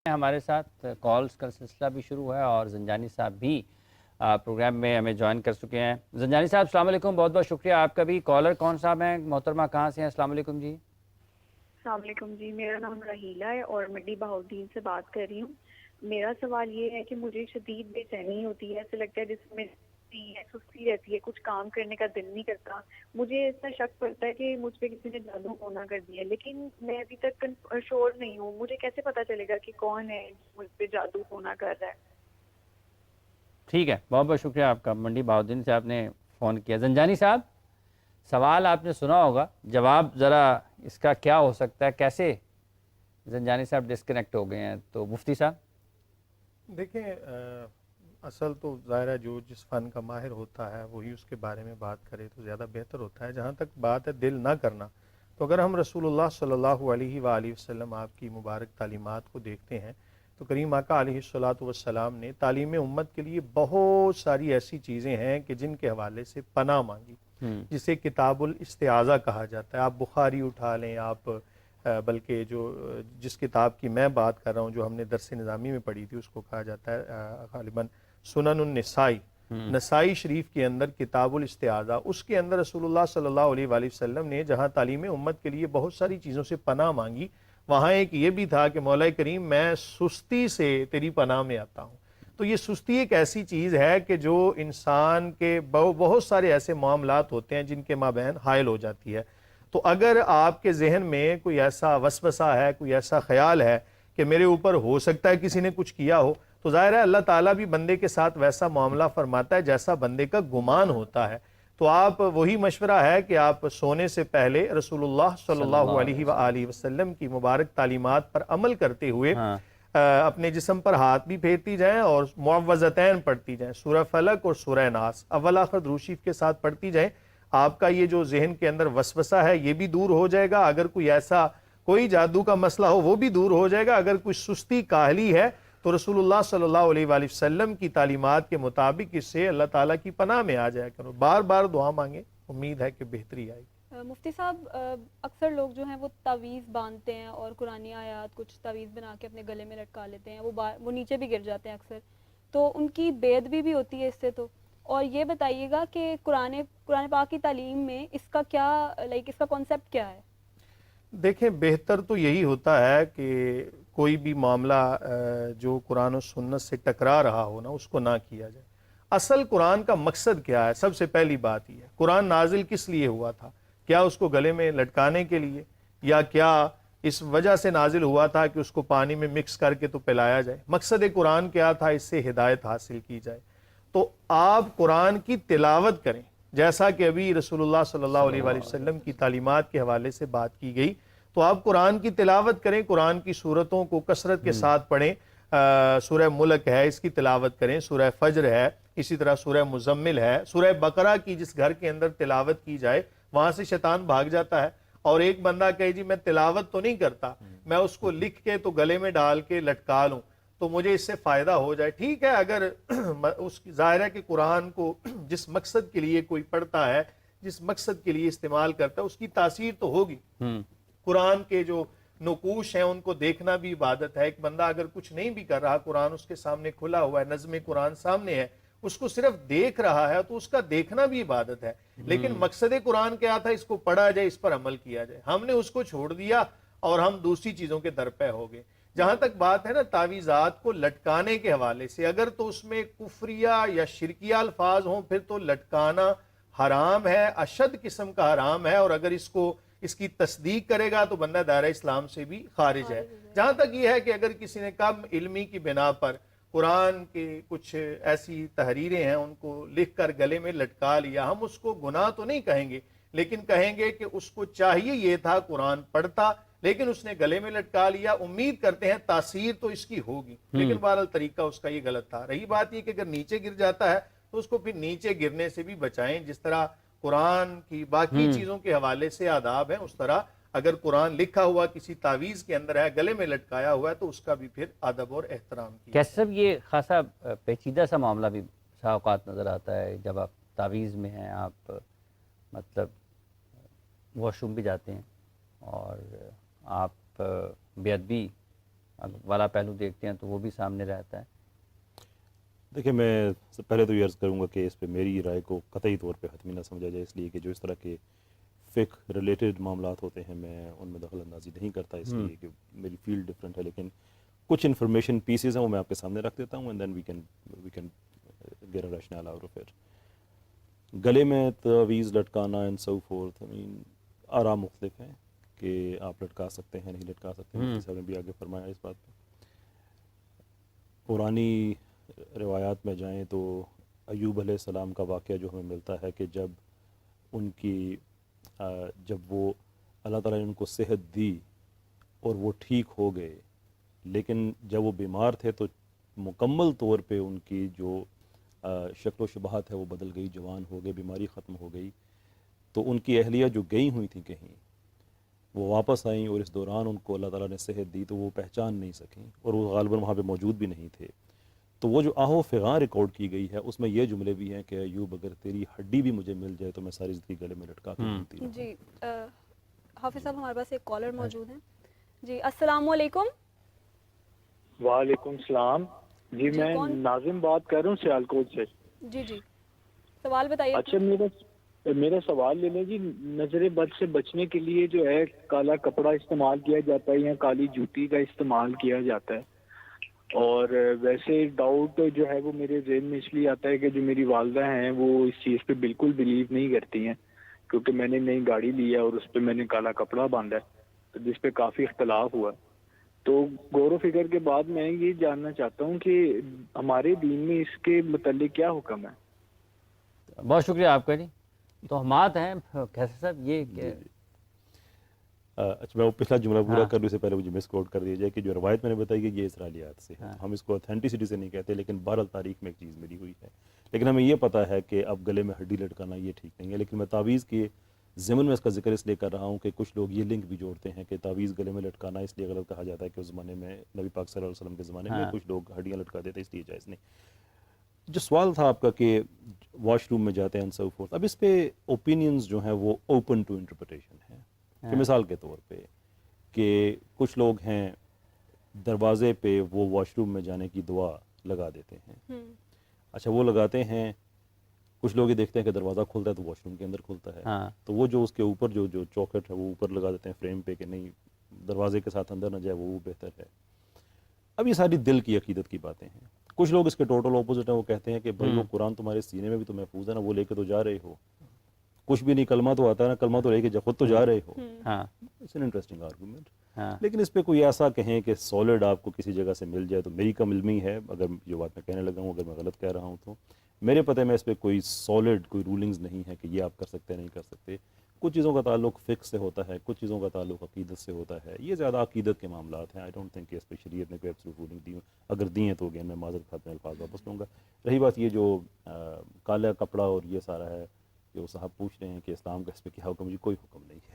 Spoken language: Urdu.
ہمارے ساتھ کالز کا سلسلہ بھی شروع ہے اور زنجانی صاحب بھی پروگرام میں ہمیں جوائن کر چکے ہیں. زنجانی صاحب السلام علیکم, بہت بہت شکریہ آپ کا بھی. کالر کون صاحب ہیں محترمہ, کہاں سے ہیں؟ السلام علیکم جی. السلام علیکم جی, میرا نام رحیلہ ہے اور منڈی بہاؤالدین سے بات کر رہی ہوں. میرا سوال یہ ہے کہ مجھے شدید بے چینی ہوتی ہے, ایسا لگتا ہے جس میں سستی رہتی ہے, کچھ کام کرنے کا دل نہیں کرتا. مجھے ایسا شک پڑتا ہے کہ مجھ پہ کسی نے جادو ٹونا کر دیا, لیکن میں ابھی تک شور نہیں ہوں. مجھے کیسے پتا چلے گا کہ کون ہے مجھ پہ جادو ٹونا کر رہا ہے؟ ٹھیک ہے, بہت بہت شکریہ آپ کا. منڈی بہاؤالدین سے آپ نے فون کیا. زنجانی صاحب, سوال آپ نے سنا ہوگا, جواب ذرا اس کا کیا ہو سکتا ہے؟ کیسے زنجانی صاحب ڈسکنیکٹ ہو گئے ہیں؟ تو مفتی صاحب دیکھیں, اصل تو ظاہر ہے جو جس فن کا ماہر ہوتا ہے وہی اس کے بارے میں بات کرے تو زیادہ بہتر ہوتا ہے. جہاں تک بات ہے دل نہ کرنا, تو اگر ہم رسول اللہ صلی اللہ علیہ وآلہ وسلم آپ کی مبارک تعلیمات کو دیکھتے ہیں تو کریم آقا علیہ الصلوۃ والسلام نے تعلیم امت کے لیے بہت ساری ایسی چیزیں ہیں کہ جن کے حوالے سے پناہ مانگی, جسے کتاب الاستعاذہ کہا جاتا ہے. آپ بخاری اٹھا لیں, آپ بلکہ جس کتاب کی میں بات کر رہا ہوں جو ہم نے درس نظامی میں پڑھی تھی اس کو کہا جاتا ہے غالباً سنن النسائی, نسائی شریف کے اندر کتاب الاستعاذہ, اس کے اندر رسول اللہ صلی اللہ علیہ وآلہ وسلم نے جہاں تعلیم امت کے لیے بہت ساری چیزوں سے پناہ مانگی, وہاں ایک یہ بھی تھا کہ مولا کریم میں سستی سے تیری پناہ میں آتا ہوں. تو یہ سستی ایک ایسی چیز ہے کہ جو انسان کے بہت سارے ایسے معاملات ہوتے ہیں جن کے مابین حائل ہو جاتی ہے. تو اگر آپ کے ذہن میں کوئی ایسا وسوسہ ہے, کوئی ایسا خیال ہے کہ میرے اوپر ہو سکتا ہے کسی نے کچھ کیا ہو, تو ظاہر ہے اللہ تعالیٰ بھی بندے کے ساتھ ویسا معاملہ فرماتا ہے جیسا بندے کا گمان ہوتا ہے. تو آپ وہی مشورہ ہے کہ آپ سونے سے پہلے رسول اللہ صلی اللہ علیہ وآلہ وسلم کی مبارک تعلیمات پر عمل کرتے ہوئے اپنے جسم پر ہاتھ بھی پھیرتی جائیں اور معوذتین پڑھتی جائیں, سورہ فلق اور سورہ ناس اول آخر درود شریف کے ساتھ پڑھتی جائیں. آپ کا یہ جو ذہن کے اندر وسوسہ ہے یہ بھی دور ہو جائے گا. اگر کوئی ایسا کوئی جادو کا مسئلہ ہو وہ بھی دور ہو جائے گا. اگر کوئی سستی کاہلی ہے تو رسول اللہ صلی اللہ علیہ وآلہ وسلم کی تعلیمات کے مطابق اس سے اللہ تعالیٰ کی پناہ میں آ جایا کرو. بار بار دعا مانگیں, امید ہے کہ بہتری آئے گی. مفتی صاحب, اکثر لوگ جو ہیں وہ تعویذ باندھتے ہیں اور قرآنی آیات کچھ تعویذ بنا کے اپنے گلے میں لٹکا لیتے ہیں, وہ نیچے بھی گر جاتے ہیں اکثر, تو ان کی بے ادبی بھی ہوتی ہے اس سے. تو اور یہ بتائیے گا کہ قرآن پاک کی تعلیم میں اس کا کیا اس کا کانسیپٹ کیا ہے؟ دیکھیں, بہتر تو یہی ہوتا ہے کہ کوئی بھی معاملہ جو قرآن و سنت سے ٹکرا رہا ہو نا اس کو نہ کیا جائے. اصل قرآن کا مقصد کیا ہے؟ سب سے پہلی بات یہ ہے قرآن نازل کس لیے ہوا تھا؟ کیا اس کو گلے میں لٹکانے کے لیے, یا کیا اس وجہ سے نازل ہوا تھا کہ اس کو پانی میں مکس کر کے تو پلایا جائے؟ مقصد قرآن کیا تھا؟ اس سے ہدایت حاصل کی جائے. تو آپ قرآن کی تلاوت کریں, جیسا کہ ابھی رسول اللہ صلی اللہ علیہ وآلہ وسلم کی تعلیمات کے حوالے سے بات کی گئی, تو آپ قرآن کی تلاوت کریں, قرآن کی سورتوں کو کثرت کے ساتھ پڑھیں. سورہ ملک ہے, اس کی تلاوت کریں, سورہ فجر ہے, اسی طرح سورہ مزمل ہے, سورہ بقرہ کی جس گھر کے اندر تلاوت کی جائے وہاں سے شیطان بھاگ جاتا ہے. اور ایک بندہ کہے جی میں تلاوت تو نہیں کرتا, میں اس کو لکھ کے تو گلے میں ڈال کے لٹکا لوں تو مجھے اس سے فائدہ ہو جائے. ٹھیک ہے, اگر اس ظاہر ہے کہ قرآن کو جس مقصد کے لیے کوئی پڑھتا ہے, جس مقصد کے لیے استعمال کرتا ہے, اس کی تاثیر تو ہوگی. قرآن کے جو نقوش ہیں ان کو دیکھنا بھی عبادت ہے. ایک بندہ اگر کچھ نہیں بھی کر رہا, قرآن اس کے سامنے کھلا ہوا ہے, نظم قرآن سامنے ہے, اس کو صرف دیکھ رہا ہے تو اس کا دیکھنا بھی عبادت ہے. لیکن مقصد قرآن کیا تھا؟ اس کو پڑھا جائے, اس پر عمل کیا جائے. ہم نے اس کو چھوڑ دیا اور ہم دوسری چیزوں کے درپے ہو گئے. جہاں تک بات ہے نا تعویذات کو لٹکانے کے حوالے سے, اگر تو اس میں کفریہ یا شرکیہ الفاظ ہوں پھر تو لٹکانا حرام ہے, اشد قسم کا حرام ہے. اور اگر اس کی تصدیق کرے گا تو بندہ دائرہ اسلام سے بھی خارج ہے. جہاں تک یہ ہے کہ اگر کسی نے کم علمی کی بنا پر قرآن کے کچھ ایسی تحریریں ہیں ان کو لکھ کر گلے میں لٹکا لیا, ہم اس کو گناہ تو نہیں کہیں گے, لیکن کہیں گے کہ اس کو چاہیے یہ تھا قرآن پڑھتا, لیکن اس نے گلے میں لٹکا لیا. امید کرتے ہیں تاثیر تو اس کی ہوگی, لیکن بہرحال طریقہ اس کا یہ غلط تھا. رہی بات یہ کہ اگر نیچے گر جاتا ہے تو اس کو پھر نیچے گرنے سے بھی بچائیں. جس طرح قرآن کی باقی چیزوں کے حوالے سے آداب ہیں, اس طرح اگر قرآن لکھا ہوا کسی تعویذ کے اندر ہے, گلے میں لٹکایا ہوا ہے, تو اس کا بھی پھر ادب اور احترام کیا. کیسے سب یہ خاصا پیچیدہ سا معاملہ بھی اوقات نظر آتا ہے جب آپ تعویذ میں ہیں, آپ مطلب واش روم بھی جاتے ہیں اور آپ بے ادبی والا پہلو دیکھتے ہیں تو وہ بھی سامنے رہتا ہے. دیکھیں میں پہلے تو یہ عرض کروں گا کہ اس پہ میری رائے کو قطعی طور پہ حتمی نہ سمجھا جائے، اس لیے کہ جو اس طرح کے فقہ ریلیٹڈ معاملات ہوتے ہیں میں ان میں دخل اندازی نہیں کرتا، اس لیے کہ میری فیلڈ ڈفرینٹ ہے. لیکن کچھ انفارمیشن پیسز ہیں وہ میں آپ کے سامنے رکھ دیتا ہوں، and then we can get a rational out of it. گلے میں تعویذ لٹکانا اینڈ سو فورتھ، آراء مختلف ہیں کہ آپ لٹکا سکتے ہیں نہیں لٹکا سکتے ہیں. مفتی صاحب نے بھی آگے فرمایا اس بات پہ. پرانی روایات میں جائیں تو ایوب علیہ السلام کا واقعہ جو ہمیں ملتا ہے کہ جب وہ اللہ تعالیٰ نے ان کو صحت دی اور وہ ٹھیک ہو گئے، لیکن جب وہ بیمار تھے تو مکمل طور پہ ان کی جو شکل و شباہت ہے وہ بدل گئی، جوان ہو گئے، بیماری ختم ہو گئی. تو ان کی اہلیہ جو گئی ہوئی تھیں کہیں وہ واپس آئیں، اور اس دوران ان کو اللہ تعالیٰ نے صحت دی تو وہ پہچان نہیں سکیں، اور وہ غالباً وہاں پہ موجود بھی نہیں تھے. تو وہ جو آہ و فغاں ریکارڈ کی گئی ہے اس میں یہ جملے بھی ہیں کہ ایوب اگر تیری ہڈی بھی مجھے مل جائے تو میں ساری زندگی گلے میں لٹکا کے گھومتی رہوں. جی حافظ صاحب ہمارے پاس ایک کالر موجود ہیں. جی السلام علیکم. وعلیکم السلام. جی میں ناظم بات کر رہا ہوں سیالکوٹ سے. جی جی سوال بتائیے. اچھا میرا سوال لے لیں جی. نظر بد سے بچنے کے لیے جو ہے کالا کپڑا استعمال کیا جاتا ہے یا کالی جوتی کا استعمال کیا جاتا ہے، اور ویسے ڈاؤٹ جو ہے وہ میرے ذہن میں اس لیے آتا ہے کہ جو میری والدہ ہیں وہ اس چیز پہ بالکل بلیو نہیں کرتی ہیں، کیونکہ میں نے نئی گاڑی لی ہے اور اس پہ میں نے کالا کپڑا باندھا ہے جس پہ کافی اختلاف ہوا. تو غور و فکر کے بعد میں یہ جاننا چاہتا ہوں کہ ہمارے دین میں اس کے متعلق کیا حکم ہے. بہت شکریہ آپ کا. جی توہمات ہیں کیسے صاحب یہ کہ اچھا میں وہ پچھلا جملہ پورا کر لوں اس سے پہلے مجھے مس کوٹ کر دیا جائے کہ جو روایت میں نے بتائی کہ یہ اسرائیلیات سے ہے. ہم اس کو اتھینٹسٹی سے نہیں کہتے، لیکن بہرحال تاریخ میں ایک چیز ملی ہوئی ہے. لیکن ہمیں یہ پتہ ہے کہ اب گلے میں ہڈی لٹکانا یہ ٹھیک نہیں ہے. لیکن میں تعویذ کے ضمن میں اس کا ذکر اس لیے کر رہا ہوں کہ کچھ لوگ یہ لنک بھی جوڑتے ہیں کہ تعویذ گلے میں لٹکانا اس لیے غلط کہا جاتا ہے کہ اس زمانے میں نبی پاک صلی اللہ علیہ وسلم کے زمانے میں کچھ لوگ ہڈیاں لٹکاتے تھے، اس لیے جائز نہیں. جو سوال تھا آپ کا کہ واش روم میں جاتے ہیں اینڈ سو فورتھ، اب اس پہ اوپینینز جو ہیں وہ اوپن ٹو انٹرپریٹیشن ہیں. کہ مثال کے طور پہ کہ کچھ لوگ ہیں دروازے پہ وہ واش روم میں جانے کی دعا لگا دیتے ہیں. اچھا وہ لگاتے ہیں. کچھ لوگ یہ دیکھتے ہیں کہ دروازہ کھلتا ہے تو واش روم کے اندر کھلتا ہے، تو وہ جو اس کے اوپر جو چوکٹ ہے وہ اوپر لگا دیتے ہیں فریم پہ کہ نہیں دروازے کے ساتھ اندر نہ جائے، وہ بہتر ہے. اب یہ ساری دل کی عقیدت کی باتیں ہیں. کچھ لوگ اس کے ٹوٹل اپوزٹ ہیں، وہ کہتے ہیں کہ بھائی وہ قرآن تمہارے سینے میں بھی تو محفوظ ہے نا، وہ لے کے تو جا رہے ہو. کچھ بھی نہیں، کلمہ تو آتا ہے نا، کلمہ تو لے کے خود تو جا رہے ہو. It's an interesting argument. لیکن اس پہ کوئی ایسا کہیں کہ سالڈ آپ کو کسی جگہ سے مل جائے تو میری کم علمی ہے، اگر جو بات میں کہنے لگا ہوں اگر میں غلط کہہ رہا ہوں تو میرے پتہ میں اس پہ کوئی سالڈ کوئی رولنگز نہیں ہے کہ یہ آپ کر سکتے نہیں کر سکتے. کچھ چیزوں کا تعلق فقہ سے ہوتا ہے، کچھ چیزوں کا تعلق عقیدت سے ہوتا ہے. یہ زیادہ عقیدت کے معاملات ہیں. آئی ڈونٹ تھنک کہ اس پہ شریعت نے کوئی ایبسولوٹ رولنگ دی. اگر دی ہیں تو اگین میں معذرت خواہ الفاظ واپس لوں گا. رہی بات یہ جو کالا کپڑا اور یہ سارا ہے جو صاحب پوچھ رہے ہیں کہ اسلام کا اس پہ کیا حکم، جی کوئی حکم نہیں ہے.